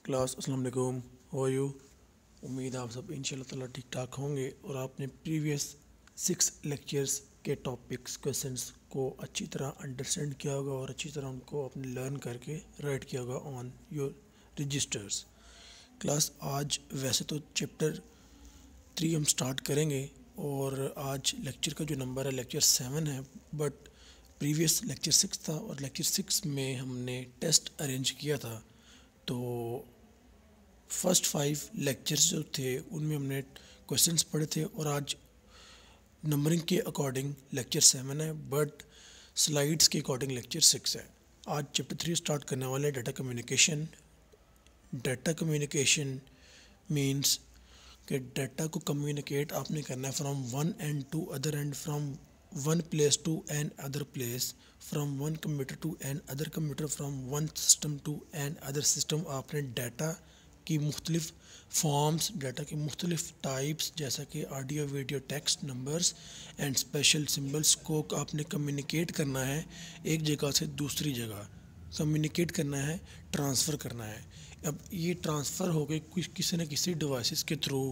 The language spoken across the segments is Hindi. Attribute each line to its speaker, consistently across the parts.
Speaker 1: क्लास अस्सलाम वालेकुम। How are you? उम्मीद आप सब इंशाल्लाह ताला ठीक ठाक होंगे और आपने प्रीवियस 6 लेक्चर्स के टॉपिक्स क्वेश्चंस को अच्छी तरह अंडरस्टैंड किया होगा और अच्छी तरह उनको अपने लर्न करके राइट किया होगा ऑन योर रजिस्टर्स। क्लास आज वैसे तो चैप्टर 3 हम स्टार्ट करेंगे और आज लेक्चर का जो नंबर है लेक्चर 7 है, बट प्रीवियस लेक्चर 6 था और लेक्चर 6 में हमने टेस्ट अरेंज किया था। तो फर्स्ट 5 लेक्चर्स जो थे उनमें हमने क्वेश्चंस पढ़े थे और आज नंबरिंग के अकॉर्डिंग लेक्चर 7 है, बट स्लाइड्स के अकॉर्डिंग लेक्चर 6 है। आज चैप्टर 3 स्टार्ट करने वाले data communication. Data communication means कि डाटा को कम्युनिकेट आपने करना है from one end to other end, from one place to another place, from one computer to another computer, from one system to another system. आपने डाटा की मुख्तलिफ फॉर्म्स, डाटा की मुख्तलिफ टाइप्स जैसा कि audio, video, text, numbers and special symbols को आपने कम्युनिकेट करना है एक जगह से दूसरी जगह। कम्युनिकेट करना है, ट्रांसफ़र करना है। अब ये ट्रांसफ़र हो गए किसी न किसी डिवाइसेस के थ्रू।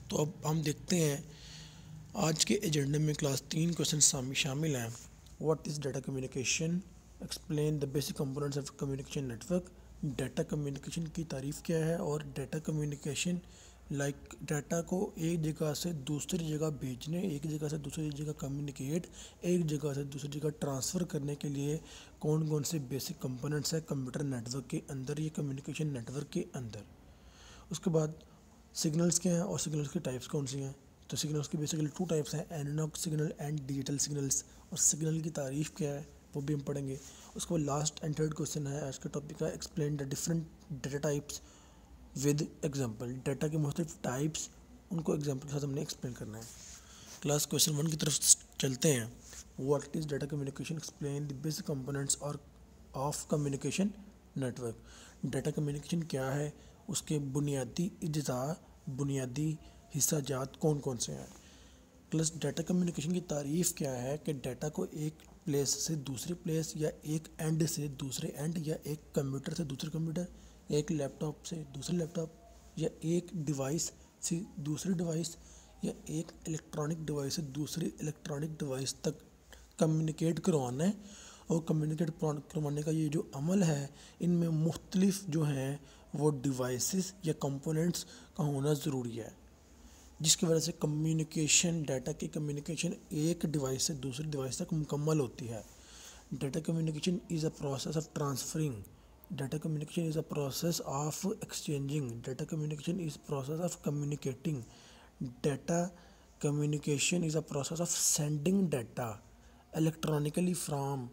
Speaker 1: तो अब हम देखते हैं आज के एजेंडे में क्लास 3 क्वेश्चन शामिल हैं। What is data communication, explain the basic components of communication network. Data communication की तारीफ़ क्या है और डाटा कम्युनिकेशन लाइक डाटा को एक जगह से दूसरी जगह भेजने, एक जगह से दूसरी जगह कम्युनिकेट, एक जगह से दूसरी जगह ट्रांसफ़र करने के लिए कौन कौन से बेसिक कंपोनेंट्स हैं कंप्यूटर नेटवर्क के अंदर, ये कम्युनिकेशन नेटवर्क के अंदर। उसके बाद सिग्नल्स क्या हैं और सिग्नल्स की टाइप्स कौन सी हैं। तो सिग्नल्स की बेसिकली 2 टाइप्स हैं, analogue signal and digital signals. और सिग्नल की तारीफ़ क्या है वो भी हम पढ़ेंगे। उसके बाद लास्ट एंड थर्ड क्वेश्चन है आज का टॉपिक का, explain the different data types with example. Data के मुख्तलिफ टाइप्स, उनको एग्जांपल के साथ हमने एक्सप्लेन करना है। क्लास क्वेश्चन 1 की तरफ चलते हैं। What is data communication, explain the basic components और of communication network. Data communication क्या है, उसके बुनियादी अज्जा, बुनियादी हिस्साजात कौन कौन से हैं। प्लस डाटा कम्युनिकेशन की तारीफ़ क्या है कि डाटा को एक प्लेस से दूसरे प्लेस या एक एंड से दूसरे एंड या एक कंप्यूटर से दूसरे कंप्यूटर, एक लैपटॉप से दूसरे लैपटॉप या एक डिवाइस से दूसरी डिवाइस या एक इलेक्ट्रॉनिक डिवाइस से दूसरी इलेक्ट्रॉनिक डिवाइस तक कम्युनिकेट करवाना है। और कम्युनिकेट करवाने का ये जो अमल है, इनमें मुख्तलिफ जो हैं वो डिवाइसेस या कंपोनेंट्स का होना ज़रूरी है, जिसकी वजह से कम्युनिकेशन, डाटा की कम्युनिकेशन एक डिवाइस से दूसरी डिवाइस तक मुकम्मल होती है। Data communication is a process of transferring, data communication is a process of exchanging, data communication is process of communicating, data communication is a process of sending data electronically from,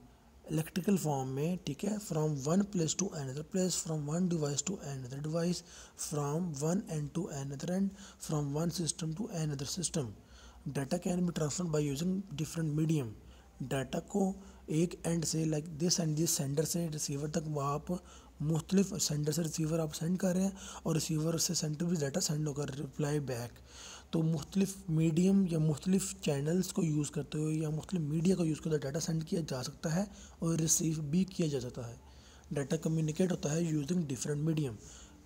Speaker 1: electrical form में, ठीक है, from one place to another place, from one device to another device, from one end to another and, from one system to another system. Data can be transferred by using different medium. Data को एक एंड से like this end this, sender से रिसीवर तक आप मुख्तलिफ, सेंडर से रिसीवर आप सेंड कर रहे हैं और रिसीवर से सेंडर भी डाटा सेंड होकर रिप्लाई बैक। तो मुख्तलिफ मीडियम या मुख्तलिफ चैनल्स को यूज़ करते हुए या मुख्तलिफ मीडिया को यूज़ करते हुए डाटा सेंड किया जा सकता है और रिसीव भी किया जा सकता है। डाटा कम्युनिकेट होता है using different medium.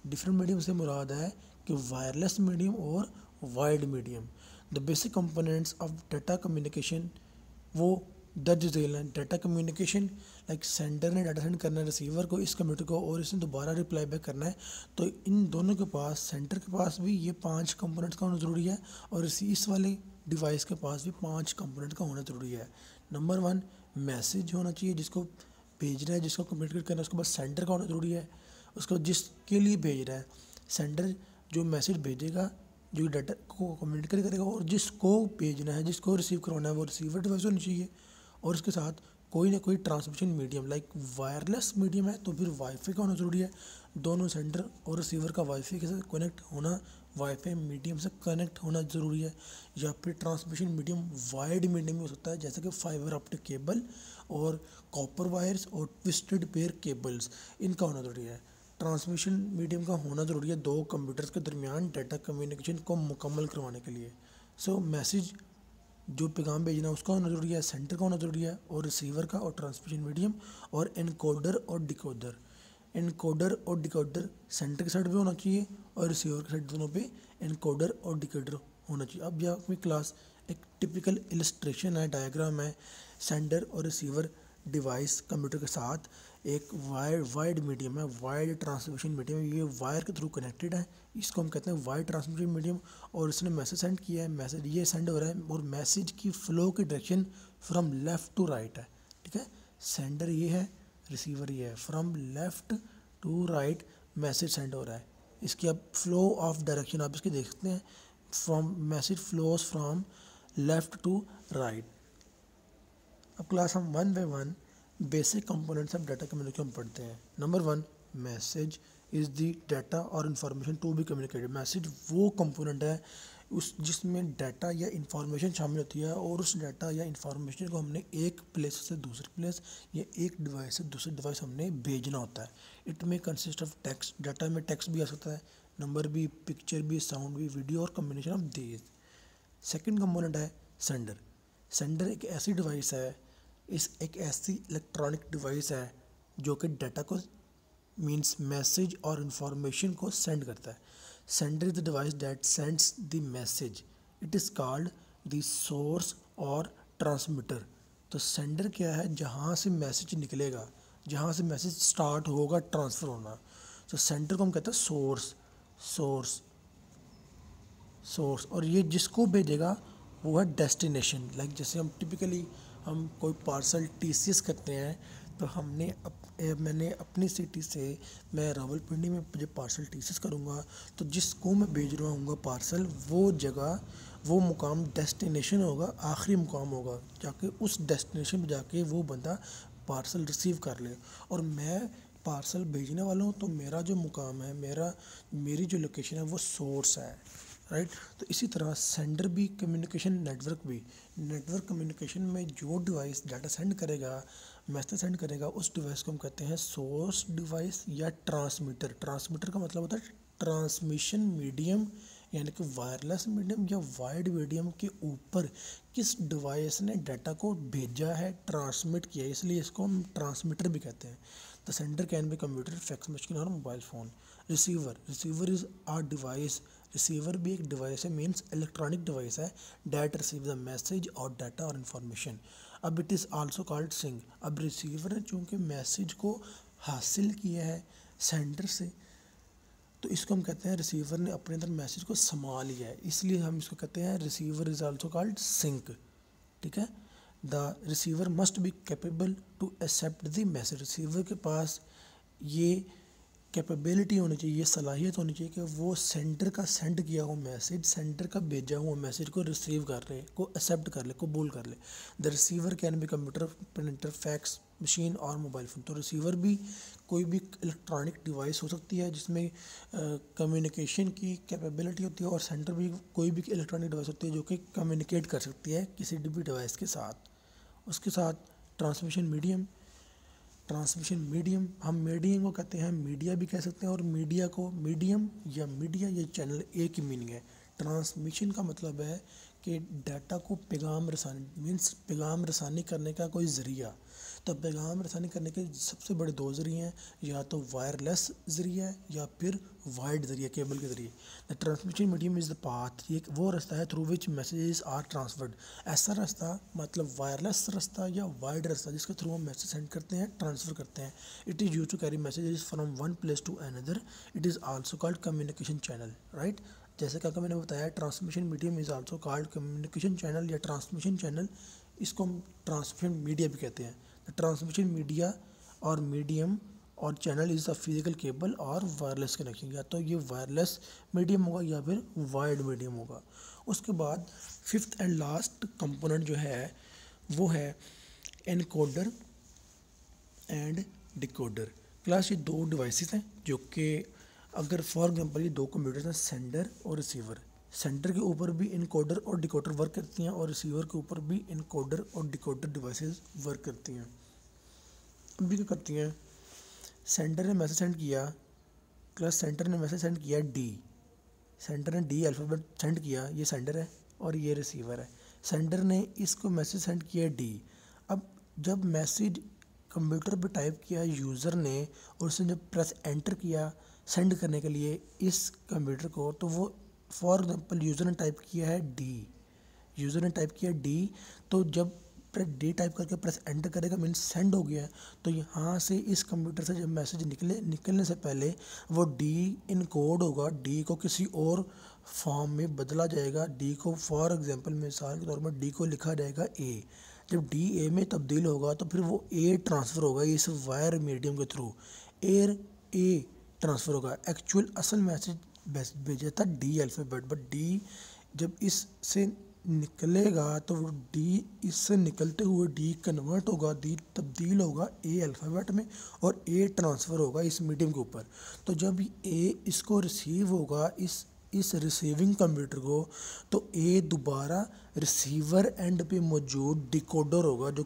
Speaker 1: Different medium से मुराद है कि वायरलेस मीडियम और wired medium. The basic components of data communication वो दर्ज झेल हैं। डाटा कम्युनिकेशन लाइक सेंडर ने डाटा सेंड करना है रिसीवर को, इस कंप्यूटर को, और इसने दोबारा रिप्लाई बैक करना है। तो इन दोनों के पास, सेंडर के पास भी ये 5 कंपोनेंट्स का होना ज़रूरी है और इस वाले डिवाइस के पास भी 5 कंपोनेंट का होना ज़रूरी है। नंबर 1 मैसेज होना चाहिए जिसको भेजना है, जिसको कम्युनिकेट करना है। उसके बाद सेंडर का होना ज़रूरी है। उसके बाद जिसके लिए भेज रहा है, सेंडर जो मैसेज भेजेगा, जो डाटा को कम्युनिकेट करेगा, और जिसको भेजना है, जिसको रिसीव करवाना है, वो रिसीवर डिवाइस होनी चाहिए। और इसके साथ कोई ना कोई transmission medium like wireless medium है तो फिर वाईफाई का होना ज़रूरी है। दोनों सेंडर और रिसीवर का वाईफाई के साथ कनेक्ट होना, वाईफाई मीडियम से कनेक्ट होना ज़रूरी है। या फिर ट्रांसमिशन मीडियम वायर्ड मीडियम हो सकता है, जैसे कि फाइबर ऑप्टिक केबल और कॉपर वायर्स और ट्विस्टेड पेयर केबल्स, इनका होना ज़रूरी है। ट्रांसमिशन मीडियम का होना ज़रूरी है 2 कंप्यूटर्स के दरमियान डाटा कम्युनिकेशन को मुकम्मल करवाने के लिए। सो मैसेज जो पैगाम भेजना है उसका होना ज़रूरी है, सेंटर का होना ज़रूरी है, और रिसीवर का, और ट्रांसमिशन मीडियम, और एनकोडर और डिकोडर। एनकोडर और डिकोडर सेंडर के साइड पे होना चाहिए और रिसीवर के साइड दोनों पे एनकोडर और डिकोडर होना चाहिए। अब यह अपनी क्लास एक टिपिकल इलस्ट्रेशन है, डायग्राम है। सेंडर और रिसीवर डिवाइस कंप्यूटर के साथ एक वायर्ड मीडियम है, वायर्ड ट्रांसमिशन मीडियम, ये वायर के थ्रू कनेक्टेड है, इसको हम कहते हैं वायर्ड ट्रांसमिशन मीडियम। और इसने मैसेज सेंड किया है, मैसेज ये सेंड हो रहा है और मैसेज की फ्लो की direction from left to right है, ठीक है। सेंडर ये है, रिसीवर ये है, from left to right message send हो रहा है। इसकी अब फ्लो ऑफ डायरेक्शन आप इसकी देख सकते हैं, from message flows from left to right. अब क्लास हम one by one basic components of data communication पढ़ते हैं। Number 1, message is the data और information to be communicated. Message वो कंपोनेंट है उस जिसमें डाटा या इन्फॉर्मेशन शामिल होती है और उस डाटा या इन्फॉर्मेशन को हमने एक प्लेस से दूसरे प्लेस या एक डिवाइस से दूसरे डिवाइस हमने भेजना होता है। इट में कंसिस्ट ऑफ टेक्स्ट, डाटा में टेक्स्ट भी आ सकता है, नंबर भी, पिक्चर भी, साउंड भी, वीडियो और combination of these. Second component है सेंडर। सेंडर एक ऐसी डिवाइस है, एक ऐसी इलेक्ट्रॉनिक डिवाइस है जो कि डाटा को मीन्स मैसेज और इन्फॉर्मेशन को सेंड करता है। Sender is the device that sends the message, it is called the source और ट्रांसमीटर। तो सेंडर क्या है, जहाँ से मैसेज निकलेगा, जहाँ से मैसेज स्टार्ट होगा ट्रांसफ़र होना, तो सेंडर को हम कहते हैं सोर्स। और ये जिसको भेजेगा वो है डेस्टिनेशन। लाइक जैसे हम टिपिकली हम कोई पार्सल टीसीएस करते हैं, तो मैंने अपनी सिटी से मैं रावलपिंडी में मुझे पार्सल टीसीएस करूँगा, तो जिसको मैं भेज रहा हूँ पार्सल, वो जगह, वो मुकाम डेस्टिनेशन होगा, आखिरी मुकाम होगा, जाके उस डेस्टिनेशन पे जाके वो बंदा पार्सल रिसीव कर ले। और मैं पार्सल भेजने वाला हूँ, तो मेरा जो मुकाम है, मेरी जो लोकेशन है वो सोर्स है, राइट। तो इसी तरह सेंडर भी, कम्युनिकेशन नेटवर्क भी, नेटवर्क कम्युनिकेशन में जो डिवाइस डाटा सेंड करेगा, मैसेज सेंड करेगा, उस डिवाइस को हम कहते हैं सोर्स डिवाइस या ट्रांसमीटर। ट्रांसमीटर का मतलब होता है ट्रांसमिशन मीडियम, यानी कि वायरलेस मीडियम या वायर्ड मीडियम के ऊपर किस डिवाइस ने डाटा को भेजा है, ट्रांसमिट किया है, इसलिए इसको हम ट्रांसमीटर भी कहते हैं। The sender can be computer, fax machine और mobile phone. Receiver is or device, receiver भी एक डिवाइस है, मीन्स इलेक्ट्रॉनिक डिवाइस है, डैट रिसीव द मैसेज और डाटा और इन्फॉर्मेशन। अब it is also called sink. अब रिसीवर ने चूँकि मैसेज को हासिल किया है सेंडर से, तो इसको हम कहते हैं रिसीवर ने अपने अंदर मैसेज को संभाल लिया है, इसलिए हम इसको कहते हैं receiver is also called sink, ठीक है। The receiver must be capable to accept the message. Receiver के पास ये कैपेबिलिटी होनी चाहिए, ये सलाहियत होनी चाहिए कि वो सेंडर का सेंड किया हुआ मैसेज, सेंडर का भेजा हुआ मैसेज को रिसीव कर ले, को एक्सेप्ट कर ले, कबूल कर ले। The receiver can be computer, printer, fax machine और मोबाइल फ़ोन। तो रिसीवर भी कोई भी इलेक्ट्रॉनिक डिवाइस हो सकती है जिसमें कम्युनिकेशन की कैपेबिलिटी होती है, और सेंडर भी कोई भी इलेक्ट्रॉनिक डिवाइस होती है जो कि कम्युनिकेट कर सकती है किसी भी डिवाइस के साथ। उसके साथ ट्रांसमिशन मीडियम, हम मीडियम को कहते हैं मीडिया भी कह सकते हैं, और मीडिया को मीडियम या मीडिया या चैनल एक ही मीनिंग है। ट्रांसमिशन का मतलब है कि डाटा को पैगाम रसानी, मीन्स पैगाम रसानी करने का कोई ज़रिया। तो पैगाम रसानी करने के सबसे बड़े दो ज़रिए हैं, या तो वायरलेस ज़रिया या फिर वायर्ड ज़रिया, केबल के ज़रिए। The transmission medium is the path, ये वो रास्ता है through which messages are transferred. ऐसा रास्ता मतलब वायरलेस रास्ता या वायर्ड रास्ता जिसके थ्रू हम मैसेज सेंड करते हैं, ट्रांसफ़र करते हैं। It is use to carry messages from one place to another. It is also called communication channel, right. जैसे कि मैंने बताया, transmission medium is also called communication channel या ट्रांसमिशन चैनल, इसको हम ट्रांसमिशन मीडिया भी कहते हैं। ट्रांसमिशन मीडिया और मीडियम और channel is a physical cable और वायरलेस कनेक्शन, या तो ये वायरलेस मीडियम होगा या फिर वायर्ड मीडियम होगा। उसके बाद फिफ्थ एंड लास्ट कंपोनेंट जो है वो है एनकोडर एंड डिकोडर। क्लास, ये दो डिवाइसेस हैं जो कि अगर फॉर एग्जांपल ये दो कंप्यूटर्स हैं, सेंडर और रिसीवर। सेंडर के ऊपर भी इनकोडर और डिकोडर वर्क करती हैं और रिसीवर के ऊपर भी इनकोडर और डिकोडर डिवाइसेस वर्क करती हैं। अभी क्या करती हैं, सेंडर ने मैसेज सेंड किया, क्लास सेंडर ने मैसेज सेंड किया डी, सेंडर ने डी अल्फ़ाबेट सेंड किया, ये सेंडर है और ये रिसीवर है। सेंडर ने इसको मैसेज सेंड किया डी। अब जब मैसेज कंप्यूटर पे टाइप किया यूज़र ने और उसने जब प्रेस एंटर किया सेंड करने के लिए इस कंप्यूटर को, तो वो फॉर एग्जांपल यूज़र ने टाइप किया है डी, तो जब डी टाइप करके प्रेस एंटर करेगा मीन्स सेंड हो गया है। तो यहाँ से इस कंप्यूटर से जब मैसेज निकलने से पहले वो डी इनकोड होगा, डी को किसी और फॉर्म में बदला जाएगा। डी को फॉर एग्जांपल मिसाल के तौर पर डी को लिखा जाएगा ए। जब डी ए में तब्दील होगा तो फिर वो ए ट्रांसफ़र होगा इस वायर मीडियम के थ्रू, ए ट्रांसफ़र होगा। एक्चुअल असल मैसेज भेजा था डी अल्फ़ाबेट, बट डी जब इससे निकलेगा तो वो डी इससे निकलते हुए डी कन्वर्ट होगा, डी तब्दील होगा ए अल्फ़ाबेट में और ए ट्रांसफ़र होगा इस मीडियम के ऊपर। तो जब ए इसको रिसीव होगा इस रिसीविंग कंप्यूटर को, तो ए दोबारा रिसीवर एंड पे मौजूद डिकोडर होगा जो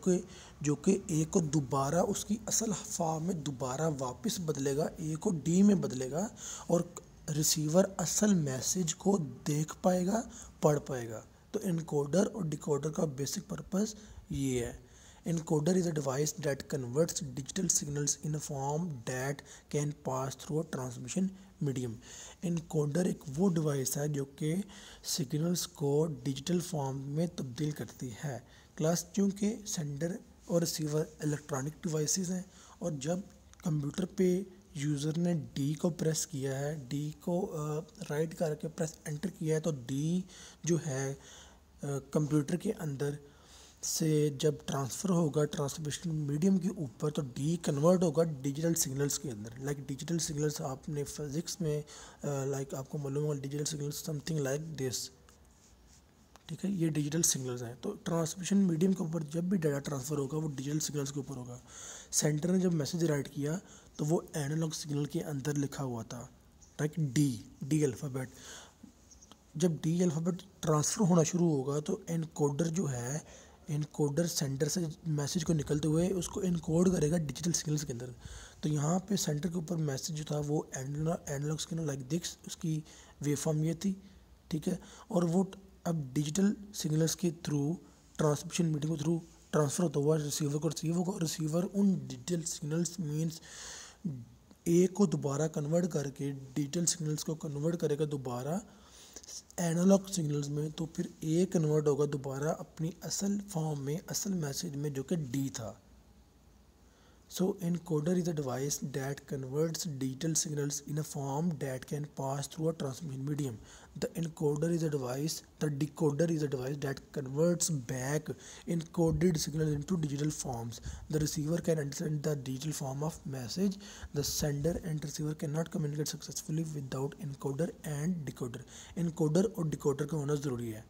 Speaker 1: कि ए को दोबारा उसकी असल फॉर्म में दोबारा वापस बदलेगा, ए को डी में बदलेगा और रिसीवर असल मैसेज को देख पाएगा, पढ़ पाएगा। तो इनकोडर और डिकोडर का बेसिक पर्पस ये है। Encoder is a device that converts digital signals in a form that can pass through a transmission medium. Encoder एक वो डिवाइस है जो कि सिग्नल्स को डिजिटल फॉर्म में तब्दील करती है। क्लास चूँकि सेंडर और रिसीवर इलेक्ट्रॉनिक डिवाइसेस हैं और जब कंप्यूटर पे यूज़र ने डी को प्रेस किया है, डी को राइट करके प्रेस एंटर किया है, तो डी जो है कंप्यूटर के अंदर से जब ट्रांसफ़र होगा ट्रांसमिशन मीडियम के ऊपर, तो डी कन्वर्ट होगा डिजिटल सिग्नल्स के अंदर। लाइक डिजिटल सिग्नल्स आपने फिज़िक्स में लाइक आपको मालूम होगा digital signals something like this, ठीक है, ये डिजिटल सिग्नल्स हैं। तो ट्रांसमिशन मीडियम के ऊपर जब भी डाटा ट्रांसफ़र होगा वो डिजिटल सिग्नल्स के ऊपर होगा। सेंटर ने जब मैसेज राइट किया तो वो एनालॉग सिग्नल के अंदर लिखा हुआ था, लाइक डी अल्फ़ाबेट। जब डी अल्फ़ाबेट ट्रांसफ़र होना शुरू होगा तो एनकोडर जो है, इनकोडर सेंटर से मैसेज को निकलते हुए उसको इनकोड करेगा डिजिटल सिग्नल्स के अंदर। तो यहाँ पे सेंटर के ऊपर मैसेज जो था वो एनालॉग सिग्नल लाइक दिस, उसकी वेवफॉर्म ये थी, ठीक है। और वो अब डिजिटल सिग्नल्स के थ्रू ट्रांसमिशन मीडियम के थ्रू ट्रांसफ़र होता हुआ रिसीवर को रिसीव होगा और रिसीवर उन डिजिटल सिग्नल्स मीन्स ए को दोबारा कन्वर्ट करके डिजिटल सिग्नल्स को कन्वर्ट करेगा दोबारा एनालॉग सिग्नल्स में। तो फिर ए कन्वर्ट होगा दोबारा अपनी असल फॉर्म में, असल मैसेज में, जो कि डी था। So encoder is a device that converts digital signals in a form that can pass through a transmission medium. The decoder is a device that converts back encoded signals into digital forms. The receiver can understand the digital form of message. The sender and receiver cannot communicate successfully without encoder and decoder. Encoder और decoder का होना ज़रूरी है।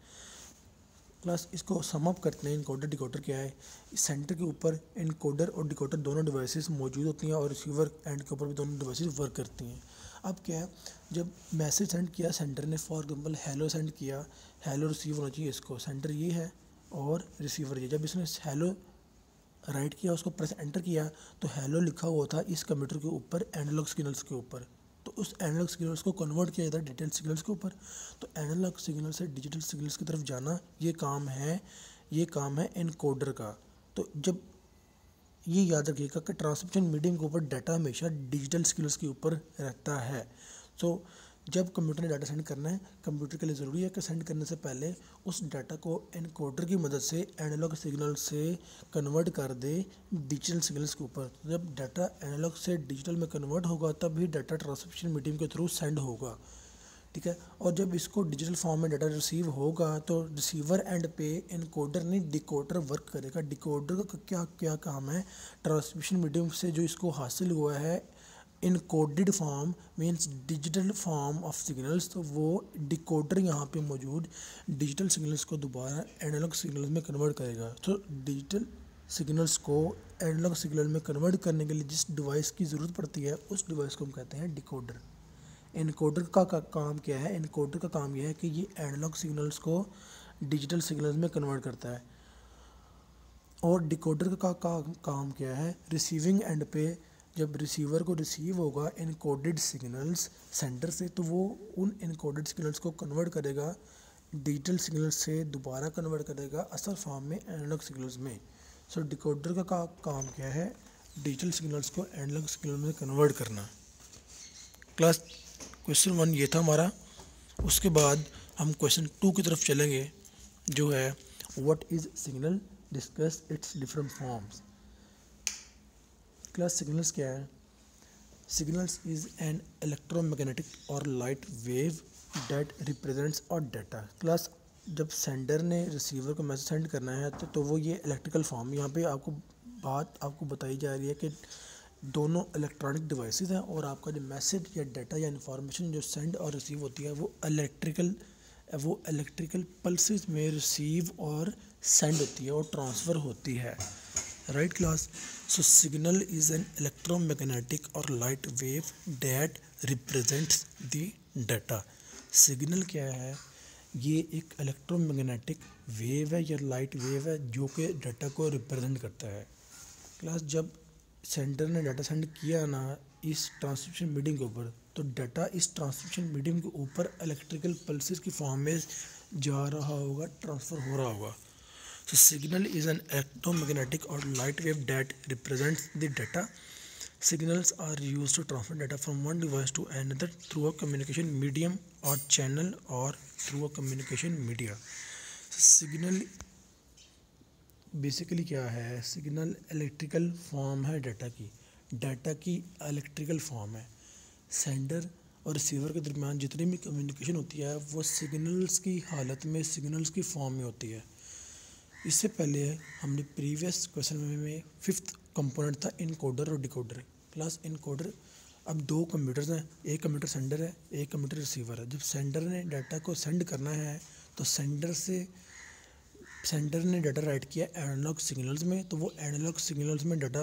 Speaker 1: क्लास इसको सम अप करते हैं। इनकोडर डिकोडर क्या है? सेंटर के ऊपर इनकोडर और डिकोडर दोनों डिवाइसेस मौजूद होती हैं और रिसीवर एंड के ऊपर भी दोनों डिवाइसेस वर्क करती हैं। अब क्या है, जब मैसेज सेंड किया सेंटर ने, फॉर एग्जांपल हेलो सेंड किया, हेलो रिसीव होना चाहिए इसको, सेंटर ये है और रिसीवर ये। जब इसने हेलो राइट किया, उसको प्रेस एंटर किया, तो हेलो लिखा हुआ था इस कंप्यूटर के ऊपर एनालॉग सिग्नल्स के ऊपर। तो उस एनालॉग सिग्नल्स को कन्वर्ट किया जाता है डिजिटल सिग्नल्स के ऊपर। तो एनालॉग सिग्नल से डिजिटल सिग्नल्स की तरफ जाना ये काम है एनकोडर का। तो जब ये याद रखिएगा कि ट्रांसमिशन मीडियम के ऊपर डाटा हमेशा डिजिटल सिग्नल्स के ऊपर रहता है। तो जब कंप्यूटर ने डाटा सेंड करना है, कंप्यूटर के लिए ज़रूरी है कि सेंड करने से पहले उस डाटा को एनकोडर की मदद से एनालॉग सिग्नल से कन्वर्ट कर दे डिजिटल सिग्नल्स के ऊपर। तो जब डाटा एनालॉग से डिजिटल में कन्वर्ट होगा तब ही डाटा ट्रांसमिशन मीडियम के थ्रू सेंड होगा, ठीक है। और जब इसको डिजिटल फॉर्म में डाटा रिसीव होगा तो रिसीवर एंड पे एनकोडर नहीं डिकोडर वर्क करेगा। डिकोडर का क्या काम है? ट्रांसमिशन मीडियम से जो इसको हासिल हुआ है encoded form means digital form of signals, तो वो डिकोडर यहाँ पे मौजूद डिजिटल सिग्नल्स को दोबारा एनालॉग सिग्नल्स में कन्वर्ट करेगा। तो डिजिटल सिग्नल्स को एनालॉग सिग्नल में कन्वर्ट करने के लिए जिस डिवाइस की ज़रूरत पड़ती है उस डिवाइस को हम कहते हैं डिकोडर। इनकोडर का काम क्या है? इनकोडर का काम यह है कि ये एनालॉग सिग्नल्स को डिजिटल सिग्नल्स में कन्वर्ट करता है। और डिकोडर का काम क्या है? रिसीविंग एंड पे जब रिसीवर को रिसीव होगा इनकोडेड सिग्नल्स सेंटर से, तो वो उन इनकोडेड सिग्नल्स को कन्वर्ट करेगा डिजिटल सिग्नल्स से, दोबारा कन्वर्ट करेगा असल फॉर्म में एनालॉग सिग्नल्स में। सो डिकोडर का काम क्या है? डिजिटल सिग्नल्स को एनालॉग सिग्नल में कन्वर्ट करना। क्लास क्वेश्चन 1 ये था हमारा। उसके बाद हम क्वेश्चन 2 की तरफ चलेंगे, जो है what is signal, discuss it's different forms. Class signals क्या है? सिग्नल्स इज़ एन इलेक्ट्रोमैग्नेटिक और लाइट वेव डेट रिप्रेजेंट्स और डाटा। क्लास जब सेंडर ने रिसीवर को मैसेज सेंड करना है तो वो ये इलेक्ट्रिकल फॉर्म, यहाँ पे आपको बताई जा रही है कि दोनों इलेक्ट्रॉनिक डिवाइसेस हैं और आपका जो मैसेज या डाटा या इंफॉर्मेशन जो सेंड और रिसीव होती है वो इलेक्ट्रिकल पल्सेस में रिसीव और सेंड होती है और ट्रांसफ़र होती है। Right class? So signal is an electromagnetic और light wave that represents the data. Signal क्या है? ये एक इलेक्ट्रोमैग्नेटिक वेव है या लाइट वेव है जो कि डाटा को रिप्रेजेंट करता है। क्लास जब सेंडर ने डाटा सेंड किया ना इस ट्रांसमिशन मीडियम के ऊपर, तो डाटा इस ट्रांसमिशन मीडियम के ऊपर इलेक्ट्रिकल पल्सेस की फॉर्म में जा रहा होगा, ट्रांसफ़र हो रहा होगा। सो सिग्नल इज़ एन इलेक्ट्रोमैग्नेटिक और light wave that represents the data. Signals are used to transfer data from one device to another through a communication medium or channel or through a communication media. Signal basically क्या है? सिग्नल इलेक्ट्रिकल फॉर्म है डाटा की इलेक्ट्रिकल फॉर्म है। सेंडर और रिसीवर के दरमियान जितनी भी कम्युनिकेशन होती है वो सिग्नल्स की हालत में, सिग्नल्स की फॉर्म में होती है। इससे पहले हमने प्रीवियस क्वेश्चन में 5th कंपोनेंट था इनकोडर और डिकोडर। क्लास इनकोडर, अब 2 कंप्यूटर्स हैं, एक कंप्यूटर सेंडर है, एक कंप्यूटर रिसीवर है। जब सेंडर ने डाटा को सेंड करना है तो सेंडर ने डाटा राइट किया एनालॉग सिग्नल्स में, तो वो एनालॉग सिग्नल्स में डाटा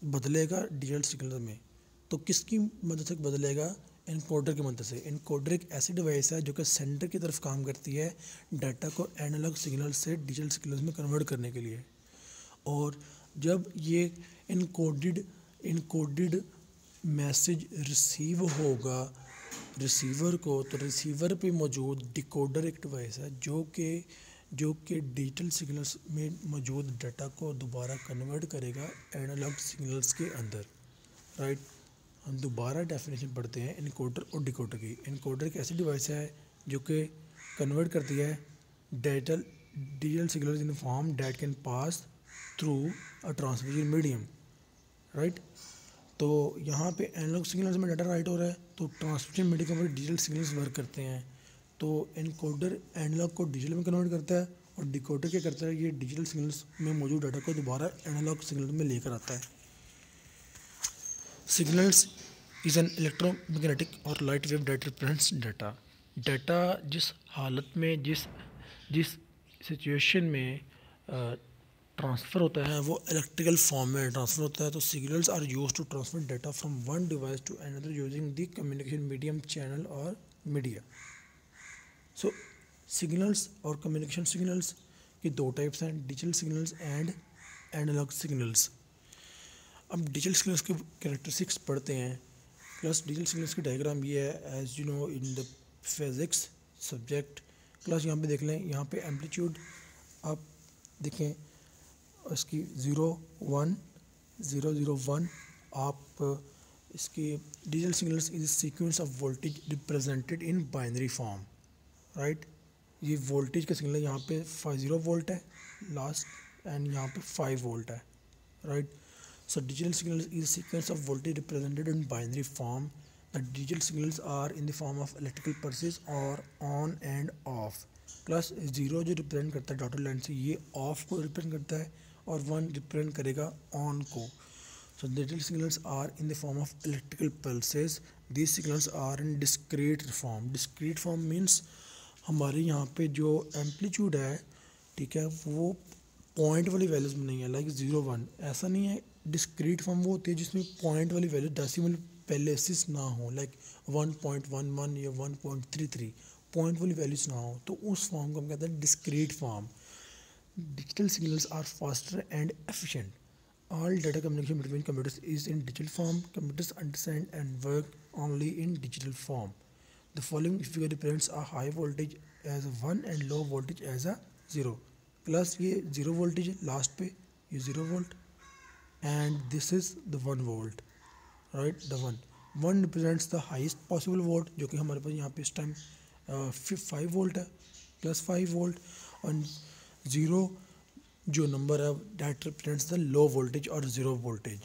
Speaker 1: बदलेगा डिजिटल सिग्नल्स में। तो किसकी मदद से बदलेगा? इनकोडर की मदद से। इनकोडर एक ऐसी डिवाइस है जो कि सेंडर की तरफ काम करती है डाटा को एनालॉग सिग्नल से डिजिटल सिग्नल्स में कन्वर्ट करने के लिए। और जब ये इनकोडेड मैसेज रिसीव होगा रिसीवर को, तो रिसीवर पे मौजूद डिकोडर एक डिवाइस है जो कि डिजिटल सिग्नल्स में मौजूद डाटा को दोबारा कन्वर्ट करेगा एनालॉग सिग्नल्स के अंदर। राइट? हम दोबारा डेफिनेशन पढ़ते हैं इनकोडर और डिकोडर की। इनकोडर एक ऐसी डिवाइस है जो कि कन्वर्ट करती है digital signals in form that can pass through a transmission medium. Right? तो यहाँ पे एनालॉग सिग्नल्स में डाटा राइट हो रहा है, तो ट्रांसमिशन मीडियम के ऊपर डिजिटल सिग्नल्स वर्क करते हैं। तो इनकोडर एनालॉग को डिजिटल में कन्वर्ट करता है और डिकोडर क्या करता है? ये डिजिटल सिग्नल्स में मौजूद डाटा को दोबारा एनालॉग सिग्नल में लेकर आता है। सिग्नल्स इज़ एन इलेक्ट्रोमैग्नेटिक और light wave that represents data जिस हालत में, जिस सिचुएशन में ट्रांसफ़र होता है वो इलेक्ट्रिकल फॉर्म में ट्रांसफ़र होता है। तो signals are used to transfer data from one device to another using the communication medium, channel और मीडिया। सो सिग्नल्स और कम्युनिकेशन सिग्नल्स की 2 टाइप्स हैं, digital signals and analogue signals. अब डिजिटल सिग्नल्स के कैरेक्टरिस्टिक्स पढ़ते हैं। क्लास डिजिटल सिग्नल्स की डायग्राम ये है, as you know in the physics subject. Class यहाँ पे देख लें, यहाँ पे एम्पलीट्यूड आप देखें इसकी 0 1 0 0 1। आप इसकी digital signals is sequence of voltage represented in binary form. Right? ये वोल्टेज का सिग्नल यहाँ पे 0 वोल्ट है लास्ट एंड यहाँ पे 5 वोल्ट है। Right? So digital signals is a sequence of voltage represented in binary form. The digital signals are in the form of electrical pulses or on and off. Class 0 जो रिप्रेजेंट करता है डॉटेड लाइन से, ये ऑफ को रिप्रेजेंट करता है और 1 रिप्रेजेंट करेगा ऑन को। So digital signals are in the form of electrical pulses. These signals are in discrete form. Discrete form means हमारे यहाँ पे जो एम्पलीट्यूड है, ठीक है, वो पॉइंट वाली वैल्यूज में नहीं है, लाइक 0 1 ऐसा नहीं है। डिस्क्रीट फॉर्म वो होती है जिसमें पॉइंट वाली वैल्यू डेसिमल प्लेसेस ना हो, लाइक 1.11 या 1.33 पॉइंट वाली वैल्यूज ना हो, तो उस फॉर्म को हम कहते हैं discrete form. Digital signals are faster and efficient. All data communication between computers is in digital form. Computers understand and work only in digital form. The following figure represents a high voltage as 1 and low voltage as 0। Plus ये 0 वोल्टेज लास्ट पे, ये 0 volt, and this is the 1 volt, right? The 1 represents the highest possible volt, जो कि हमारे पास यहाँ पे इस टाइम 5 वोल्ट है, प्लस 5 वोल्ट, और 0 जो नंबर है that represents the low voltage और 0 वोल्टेज,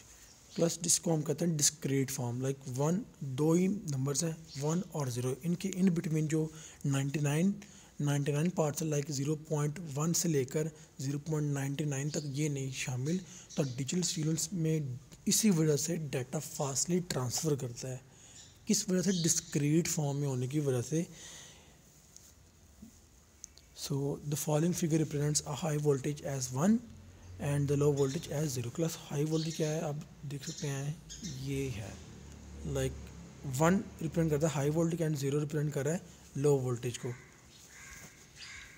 Speaker 1: प्लस जिसको हम कहते हैं डिस्क्रीट फॉर्म, लाइक 1 दो ही नंबर्स हैं 1 और 0, इनके इन बिटवीन जो 99 पार्ट्स है, लाइक 0.1 से लेकर 0.99 तक ये नहीं शामिल। तो डिजिटल सिग्नल्स में इसी वजह से डाटा फास्टली ट्रांसफ़र करता है, किस वजह से, डिस्क्रीट फॉर्म में होने की वजह से। So the following figure represents a high voltage as 1 and the low voltage as 0. Class high voltage क्या है आप देख सकते हैं, ये है, लाइक 1 रिप्रेजेंट करता है हाई वोल्टेज एंड 0 रिप्रेजेंट कर रहा है लो वोल्टेज को।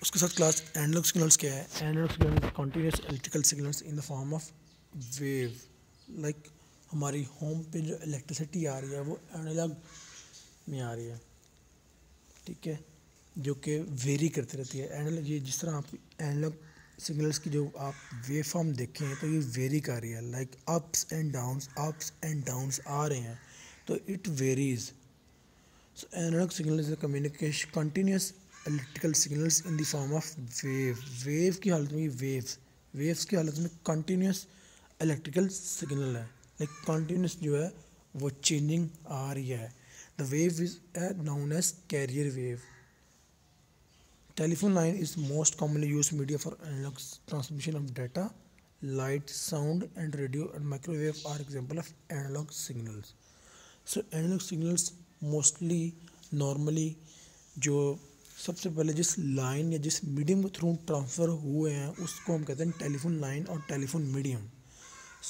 Speaker 1: उसके साथ क्लास एनालॉग सिग्नल्स क्या है, analogue signals continuous electrical signals in the form of wave, like हमारी होम पे जो इलेक्ट्रिसिटी आ रही है वो एनालॉग में आ रही है, ठीक है, जो कि वेरी करती रहती है। एनालॉग, ये जिस तरह आप एनालॉग सिग्नल्स की जो आप वेव फॉर्म देखें तो ये वेरी कर रही है, लाइक अप्स एंड डाउन्स आ रहे हैं, तो it varies. So analogue signal is the communication continuous electrical signals in the form of wave की हालत में, वेव्स की हालत में कंटिन्यूस इलेक्ट्रिकल सिग्नल है, लाइक कंटिन्यूस जो है वो चेंजिंग आ रही है। The wave is known as carrier wave. Telephone line is most commonly used media for analog transmission of data. Light, sound, and radio and microwave are example of analog signals. So analog signals mostly normally जो सबसे पहले जिस लाइन या जिस मीडियम के थ्रू ट्रांसफ़र हुए हैं उसको हम कहते हैं टेलीफोन लाइन और टेलीफोन मीडियम।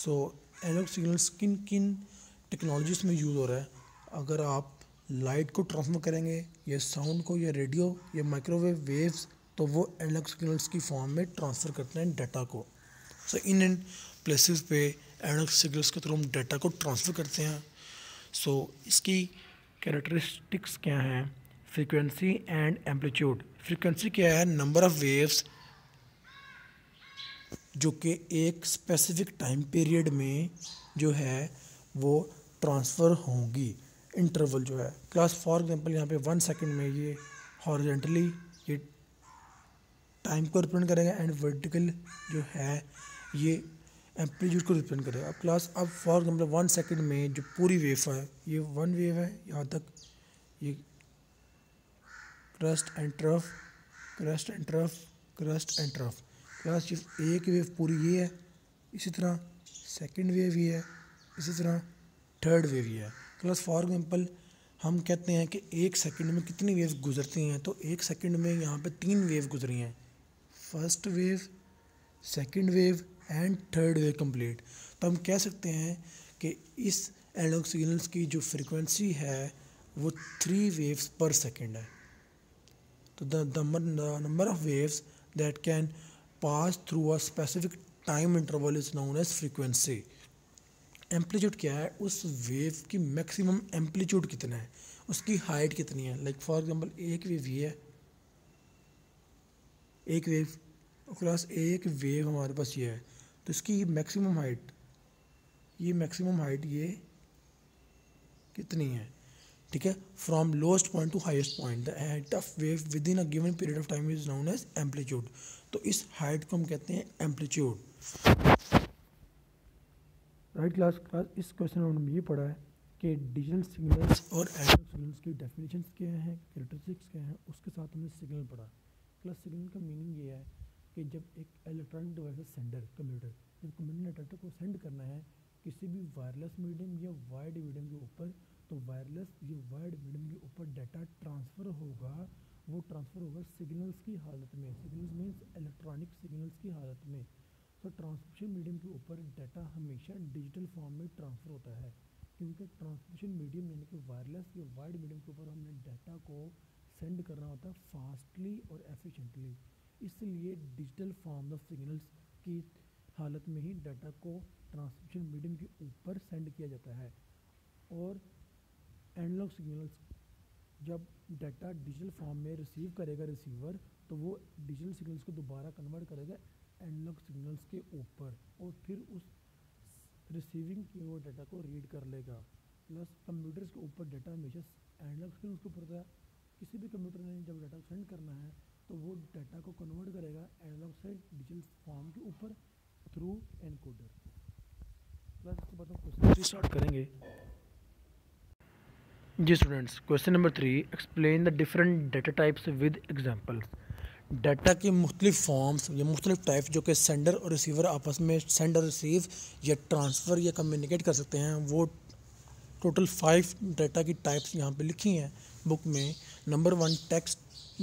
Speaker 1: सो एनालॉग सिग्नल्स किन किन टेक्नोलॉजीज़ में यूज़ हो रहा है, अगर आप लाइट को ट्रांसफर करेंगे या साउंड को या रेडियो या माइक्रोवेव वेव्स, तो वो एनालॉग सिग्नल्स की फॉर्म में ट्रांसफ़र करते हैं डाटा को। सो इन प्लेसेस पे एनालॉग सिग्नल्स के थ्रू हम डाटा को ट्रांसफ़र करते हैं। सो इसकी कैरेक्टरिस्टिक्स क्या हैं, फ्रीक्वेंसी एंड एम्पलीट्यूड। फ्रीक्वेंसी क्या है, नंबर ऑफ़ वेव्स जो कि एक स्पेसिफिक टाइम पीरियड में जो है वो ट्रांसफ़र होंगी, इंटरवल जो है। क्लास फॉर एग्जांपल यहाँ पे 1 सेकंड में ये हॉरिजॉन्टली ये टाइम को रिप्रेजेंट करेगा एंड वर्टिकल जो है ये एम्पलीट्यूड को रिप्रेजेंट करेगा। अब क्लास अब फॉर एग्जांपल 1 सेकंड में जो पूरी वेव है ये 1 वेव है, यहाँ तक ये crust and trough, crust and trough, crust and trough. Class ये एक वेव पूरी ये है, इसी तरह सेकंड वेव ये है, इसी तरह थर्ड वेव ये है। क्लास फॉर एग्जांपल हम कहते हैं कि 1 सेकंड में कितनी वेव गुजरती हैं, तो 1 सेकंड में यहाँ पे 3 वेव गुजरी हैं, first wave, second wave and third wave complete. तो हम कह सकते हैं कि इस एनालॉग सिग्नल्स की जो फ्रीक्वेंसी है वो 3 वेव्स पर सेकंड है। तो the number of waves that can pass through a specific time interval is known as frequency. Amplitude क्या है, उस वेव की मैक्सिमम एम्पलीट्यूड कितना है, उसकी हाइट कितनी है। लाइक फॉर एग्जांपल एक वेव ये है, एक वेव क्लास एक वेव हमारे पास ये है, तो इसकी मैक्सिमम हाइट, ये मैक्सिमम हाइट ये कितनी है, ठीक है, from lowest point to highest point the height of wave within a given period of time is known as amplitude. तो इस हाइट को हम कहते हैं एम्पलीट्यूड, राइट। क्लास इस क्वेश्चन में हमने ये पढ़ा है कि डिजिटल सिग्नल्स और एनालॉग सिग्नल्स की डेफिनेशंस क्या हैं, कैरेक्टरिस्टिक्स क्या हैं, उसके साथ हमने सिग्नल पढ़ा। क्लास सिग्नल का मीनिंग ये है कि जब एक इलेक्ट्रॉनिक डिवाइस सेंडर कंप्यूटर, जब कंप्यूटर ने डाटा को सेंड करना है किसी भी वायरलेस मीडियम या वायर्ड मीडियम के ऊपर, तो वायरलेस या वायर्ड मीडियम के ऊपर डाटा ट्रांसफ़र होगा, वो ट्रांसफ़र होगा सिग्नल्स की हालत में, सिग्नल्स मीन्स इलेक्ट्रॉनिक सिग्नल्स की हालत में। तो ट्रांसमिशन मीडियम के ऊपर डाटा हमेशा डिजिटल फॉर्म में ट्रांसफ़र होता है, क्योंकि ट्रांसमिशन मीडियम यानी कि वायरलेस या वायर्ड मीडियम के ऊपर हमने डाटा को सेंड करना होता है फास्टली और एफिशिएंटली, इसलिए डिजिटल फॉर्म ऑफ सिग्नल्स की हालत में ही डाटा को ट्रांसमिशन मीडियम के ऊपर सेंड किया जाता है। और एनालॉग सिग्नल्स जब डाटा डिजिटल फॉर्म में रिसीव करेगा रिसीवर, तो वो डिजिटल सिग्नल्स को दोबारा कन्वर्ट करेगा एनालॉग सिग्नल्स के ऊपर, और फिर उस रिसीविंग की वो डाटा को रीड कर लेगा, प्लस कंप्यूटर्स के ऊपर डाटा हमेशा एनालॉग स्केल उसके ऊपर होता है। किसी भी कंप्यूटर ने जब डाटा सेंड करना है तो वो डाटा को कन्वर्ट करेगा एनालॉग से डिजिटल फॉर्म के ऊपर थ्रू एनकोडर। प्लस उसके बाद हम क्वेश्चन स्टार्ट करेंगे। जी students, question number 3, explain the different data types with examples. Data की मुख्तलिफ फॉर्म्स या मुख्तलिफ टाइप्स जो कि सेंडर और रिसीवर आपस में सेंड और रिसीव या ट्रांसफ़र या कम्युनिकेट कर सकते हैं, वो टोटल 5 डाटा की टाइप्स यहाँ पे लिखी हैं बुक में। नंबर 1 टेक्स्ट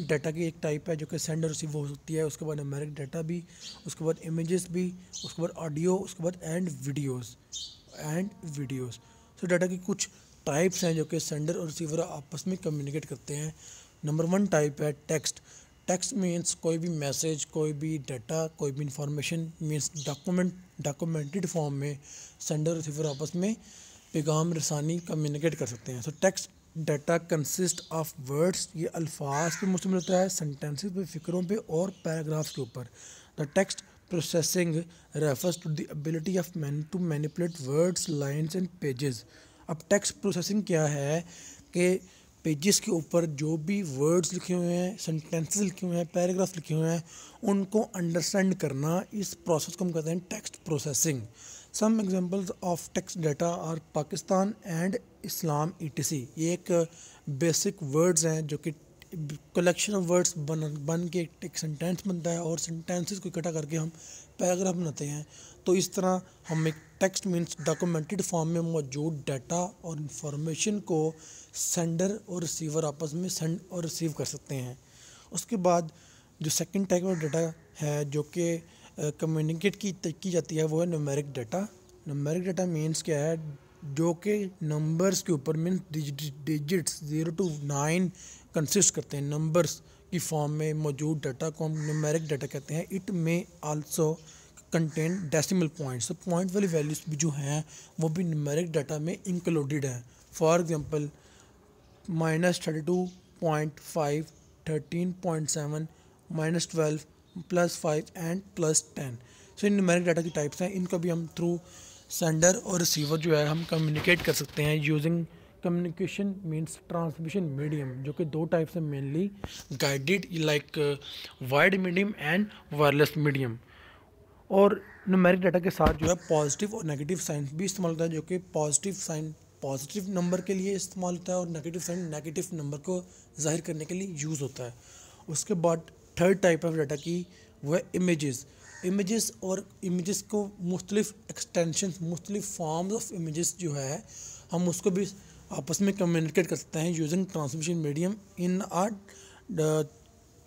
Speaker 1: डाटा की एक टाइप है जो कि सेंड और रिसीव हो सकती है। उसके बाद न्यूमेरिक डाटा भी, उसके बाद इमेजेस भी, उसके बाद ऑडियो, उसके बाद एंड वीडियोस। सो डाटा की कुछ टाइप्स हैं जो कि सेंडर और रिसीवर आपस में कम्युनिकेट करते हैं। नंबर 1 टाइप है टेक्स्ट। टेक्स्ट मीन्स कोई भी मैसेज, कोई भी डाटा, कोई भी इंफॉर्मेशन मीन्स डॉक्यूमेंटेड फॉर्म में सेंडर और रिसीवर आपस में पैगाम रसानी कम्युनिकेट कर सकते हैं। सो text data consist of words, ये अल्फाज पे मुश्तमिल होता है, सेंटेंसेस पे, फ़िक्रों पे और पैराग्राफ्स के ऊपर। The text processing refers to the ability of man to manipulate words, lines and pages. अब टेक्स्ट प्रोसेसिंग क्या है कि पेजेस के ऊपर जो भी वर्ड्स लिखे हुए हैं, सेंटेंसेस लिखे हुए हैं, पैराग्राफ लिखे हुए हैं, उनको अंडरस्टैंड करना, इस प्रोसेस को हम कहते हैं text processing. Some examples of text data are Pakistan and Islam ETC। ये एक बेसिक वर्ड्स हैं जो कि कलेक्शन ऑफ वर्ड्स बन के एक सेंटेंस बनता है और सेंटेंसेस को इकट्ठा करके हम पैराग्राफ बनाते हैं। तो इस तरह हम एक टेक्स्ट मीन्स डॉक्यूमेंटेड फॉर्म में मौजूद डाटा और इंफॉर्मेशन को सेंडर और रिसीवर आपस में सेंड और रिसीव कर सकते हैं। उसके बाद जो सेकंड टाइप ऑफ डाटा है जो कि कम्युनिकेट की जाती है वो है numeric data. Numeric data means क्या है, जो कि नंबर्स के ऊपर मीन्स डिजिट्स 0 to 9 कंसिस्ट करते हैं। नंबर्स की फॉर्म में मौजूद डाटा को हम न्यूमेरिक डाटा कहते हैं। इट में आल्सो कंटेन डेसिमल पॉइंट्स। तो पॉइंट वाली वैल्यूज भी जो हैं वो भी न्यूमेरिक डाटा में इंक्लूडेड हैं। For example -32.5, 13.7, -12, +5 and +10। So in numeric data की टाइप्स हैं। इनको भी हम थ्रू सेंडर और रिसीवर जो है हम कम्युनिकेट कर सकते हैं using communication means transmission medium, जो कि 2 टाइप्स हैं mainly, guided like wide medium and wireless medium. और न्यूमेरिक डाटा के साथ जो है पॉजिटिव और नेगेटिव साइन भी इस्तेमाल होता है, जो कि पॉजिटिव साइन पॉजिटिव नंबर के लिए इस्तेमाल होता है और नेगेटिव साइन नेगेटिव नंबर को जाहिर करने के लिए यूज़ होता है। उसके बाद थर्ड टाइप ऑफ डाटा की वो है इमेजेस। इमेजेस और इमेजेस को मुख्तलिफ एक्सटेंशन, मुख्तलिफ फॉर्म्स ऑफ इमेजेस जो है हम उसको भी आपस में कम्युनिकेट कर सकते हैं using transmission medium in are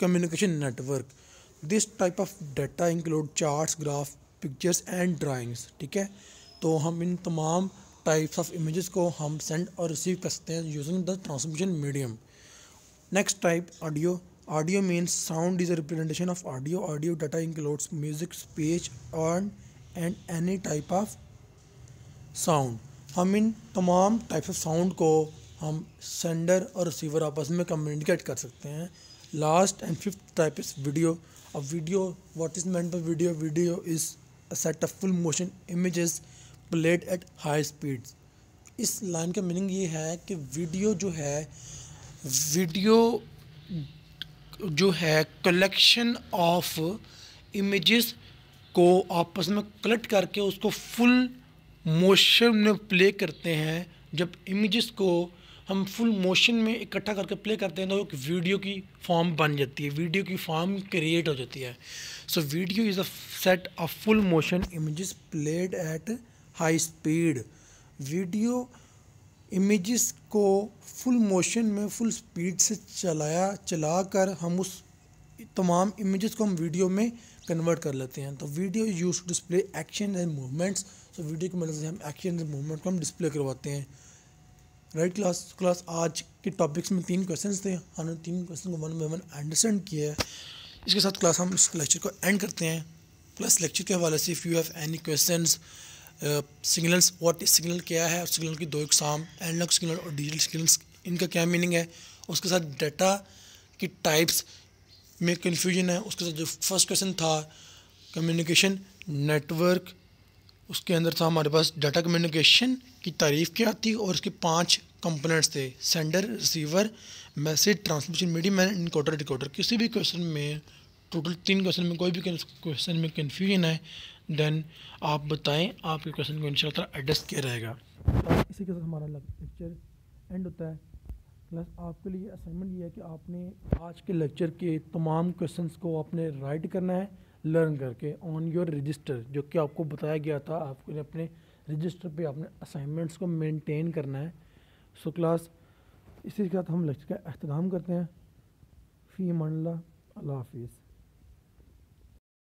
Speaker 1: communication network. This type of data include charts, graph, pictures and drawings. ठीक है, तो हम इन तमाम टाइप्स ऑफ इमेजेस को हम सेंड और रिसीव कर सकते हैं using the transmission medium. Next type audio. Audio means sound is a representation of audio. Audio data includes music, speech and any type of sound. हम इन तमाम टाइप्स ऑफ साउंड को हम सेंडर और रिसीवर आपस में कम्युनिकेट कर सकते हैं। Last and fifth type is video. अब video, what is meant by video? Video is a set of full motion images played at high speeds. इस लाइन का मीनिंग ये है कि वीडियो जो है कलेक्शन ऑफ इमेजेस को आपस में कलेक्ट करके उसको फुल मोशन में प्ले करते हैं। जब इमेजेस को हम फुल मोशन में इकट्ठा करके प्ले करते हैं तो एक वीडियो की फॉर्म बन जाती है, वीडियो की फॉर्म क्रिएट हो जाती है। So video is a set of full motion images played at high speed. Video images को फुल मोशन में फुल स्पीड से चलाकर हम उस तमाम इमेजेस को हम वीडियो में कन्वर्ट कर लेते हैं। तो video use to display action and movements. तो वीडियो की मदद से हम एक्शन एंड मूवमेंट को हम डिस्प्ले करवाते हैं। राइट क्लास आज के टॉपिक्स में 3 क्वेश्चंस थे, हमने 3 क्वेश्चन को वन बाय वन अंडरस्टैंड किया है। इसके साथ क्लास हम इस लेक्चर को एंड करते हैं। प्लस लेक्चर के हवाले से if you have any questions, signals, what is signal क्या है, और सिग्नल की 2 इकसाम, एनालॉग सिग्नल और डिजिटल सिग्नल्स, इनका क्या मीनिंग है, उसके साथ डाटा की टाइप्स में कन्फ्यूजन है, उसके साथ जो फर्स्ट क्वेश्चन था कम्युनिकेशन नेटवर्क उसके अंदर था हमारे पास डाटा कम्युनिकेशन की तारीफ़ क्या थी और उसके 5 कंपोनेंट्स थे, sender, receiver, message, transmission medium and encoder decoder. किसी भी क्वेश्चन में टोटल 3 क्वेश्चन में कोई भी क्वेश्चन में कन्फ्यूजन है देन आप बताएं, आपके क्वेश्चन को इंशाल्लाह एड्रेस किया रहेगा। तो इसी के साथ हमारा लेक्चर एंड होता है। प्लस आपके लिए असाइनमेंट ये है कि आपने आज के लेक्चर के तमाम क्वेश्चंस को आपने राइट करना है लर्न करके ऑन योर रजिस्टर, जो कि आपको बताया गया था। आपको अपने रजिस्टर पे अपने असाइनमेंट्स को मेंटेन करना है। सो क्लास इसी के साथ हम लेक्चर का अख्ताम करते हैं। फ़ी अमान अल्लाह, अल्लाह हाफिज़।